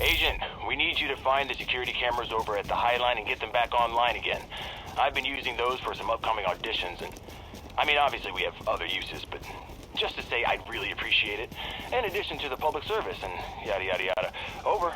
Agent, we need you to find the security cameras over at the High Line and get them back online again. I've been using those for some upcoming auditions, and I mean, obviously we have other uses, but just to say I'd really appreciate it, in addition to the public service and yada yada yada. Over.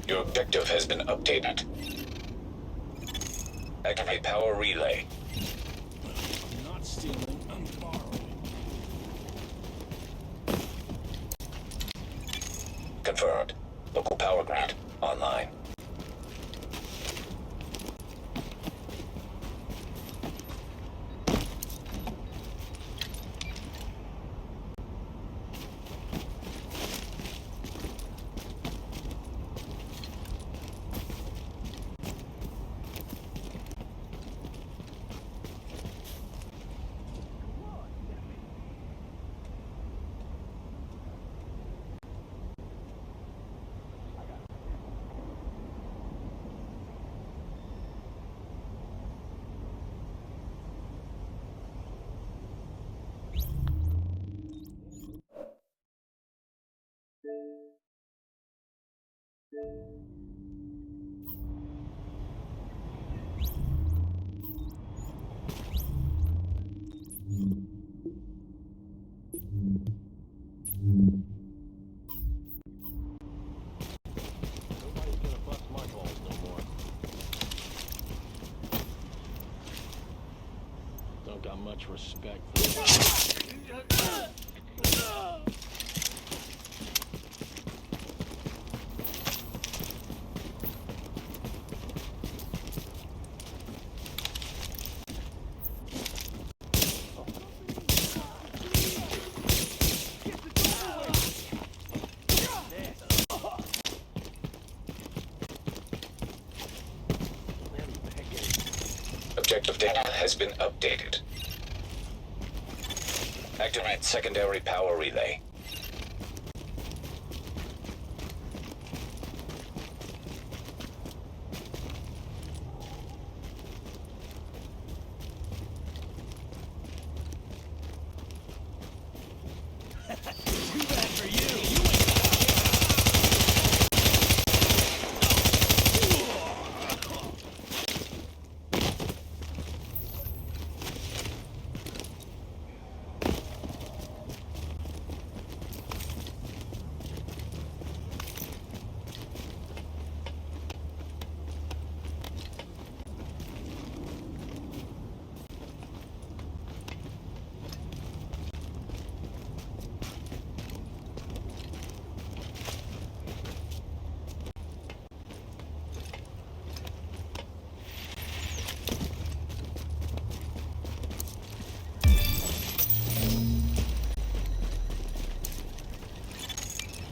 Your objective has been updated. Activate power relay. I'm not stealing, I'm borrowing. Confirmed. Local power grid online. Nobody's gonna bust my balls no more. Don't got much respect for Objective data has been updated. Activate secondary power relay.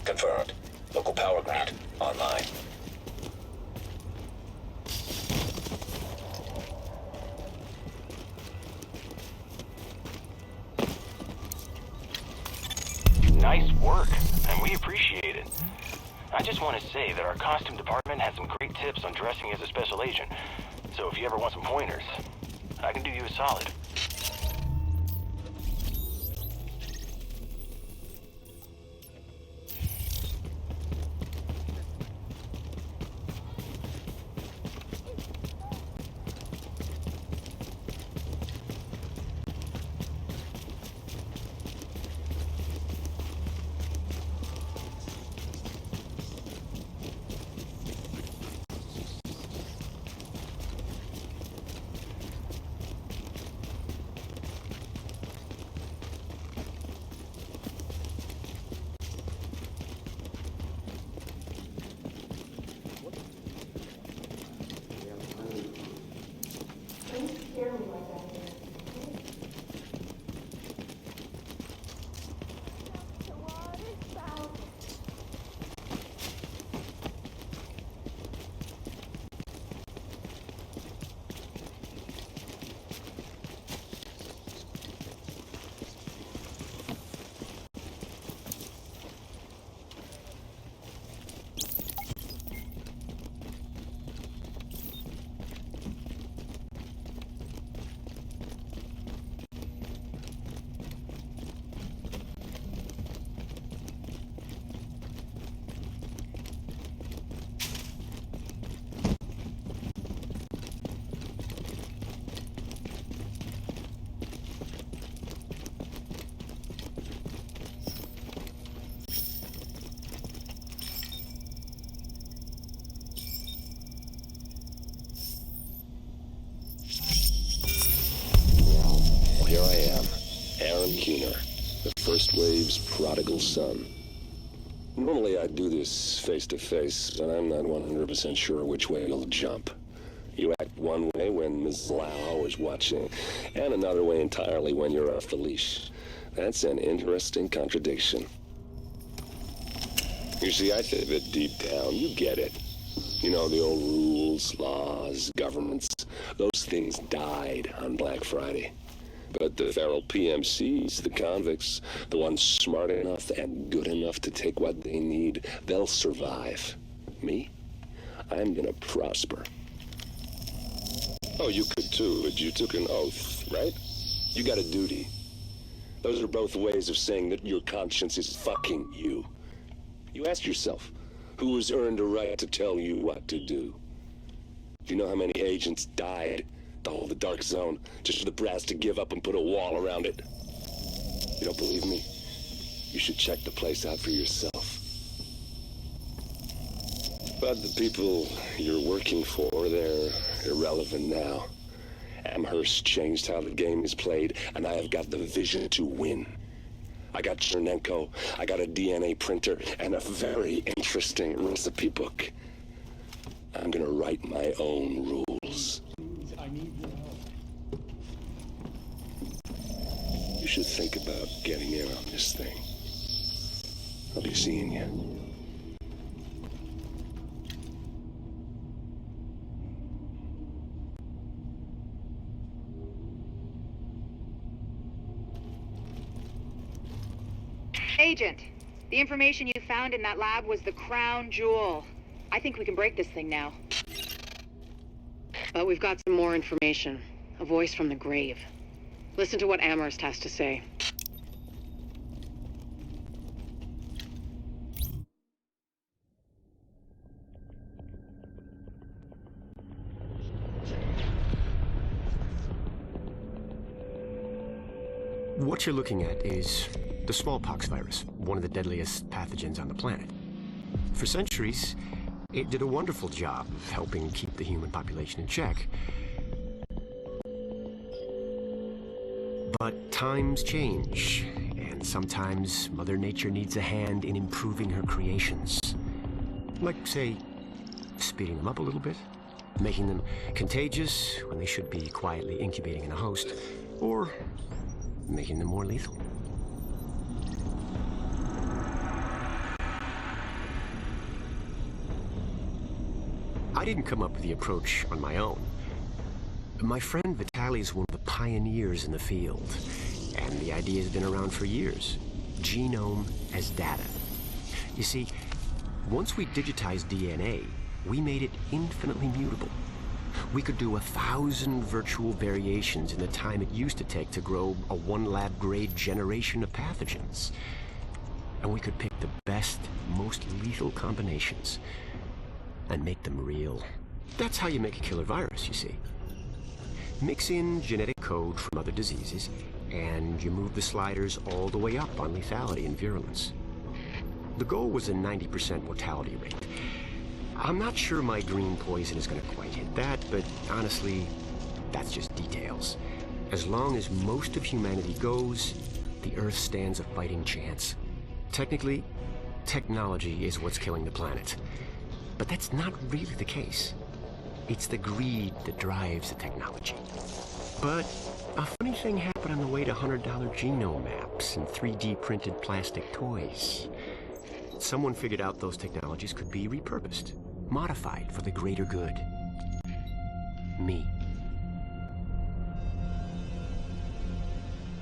Confirmed. Local power grid online. nice work, and we appreciate it. I just want to say that our costume department has some great tips on dressing as a special agent, so if you ever want some pointers, I can do you a solid. Here I am, Aaron Keener, the First Wave's prodigal son. Normally I'd do this face-to-face, but I'm not 100% sure which way you'll jump. You act one way when Ms. Lau is watching, and another way entirely when you're off the leash. That's an interesting contradiction. You see, I think that deep down, you get it. You know, the old rules, laws, governments, those things died on Black Friday. But the feral PMCs, the convicts, the ones smart enough and good enough to take what they need, they'll survive. Me? I'm gonna prosper. Oh, you could too, but you took an oath, right? You got a duty. Those are both ways of saying that your conscience is fucking you. You ask yourself, who has earned a right to tell you what to do? Do you know how many agents died to hold the Dark Zone, just for the brass to give up and put a wall around it? You don't believe me? You should check the place out for yourself. But the people you're working for, they're irrelevant now. Amherst changed how the game is played, and I have got the vision to win. I got Chernenko, I got a DNA printer, and a very interesting recipe book. I'm gonna write my own rules. I need your help. You should think about getting in on this thing. I'll be seeing you. Agent, the information you found in that lab was the crown jewel. I think we can break this thing now. But we've got some more information. A voice from the grave. Listen to what Amherst has to say. What you're looking at is the smallpox virus, one of the deadliest pathogens on the planet. For centuries, it did a wonderful job of helping keep the human population in check. But times change, and sometimes Mother Nature needs a hand in improving her creations. Like, say, speeding them up a little bit, making them contagious when they should be quietly incubating in a host, or making them more lethal. I didn't come up with the approach on my own. My friend Vitaly is one of the pioneers in the field, and the idea has been around for years. Genome as data. You see, once we digitized DNA, we made it infinitely mutable. We could do 1,000 virtual variations in the time it used to take to grow a one-lab-grade generation of pathogens. And we could pick the best, most lethal combinations and make them real. That's how you make a killer virus, you see. Mix in genetic code from other diseases, and you move the sliders all the way up on lethality and virulence. The goal was a 90% mortality rate. I'm not sure my green poison is going to quite hit that, but honestly, that's just details. As long as most of humanity goes, the Earth stands a fighting chance. Technically, technology is what's killing the planet. But that's not really the case. It's the greed that drives the technology. But a funny thing happened on the way to $100 genome maps and 3D printed plastic toys. Someone figured out those technologies could be repurposed, modified for the greater good. Me.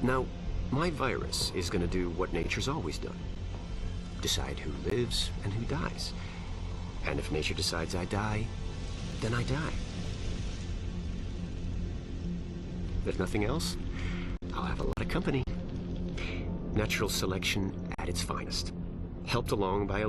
Now, my virus is going to do what nature's always done. Decide who lives and who dies. And if nature decides I die, then I die. If nothing else, I'll have a lot of company. Natural selection at its finest, helped along by a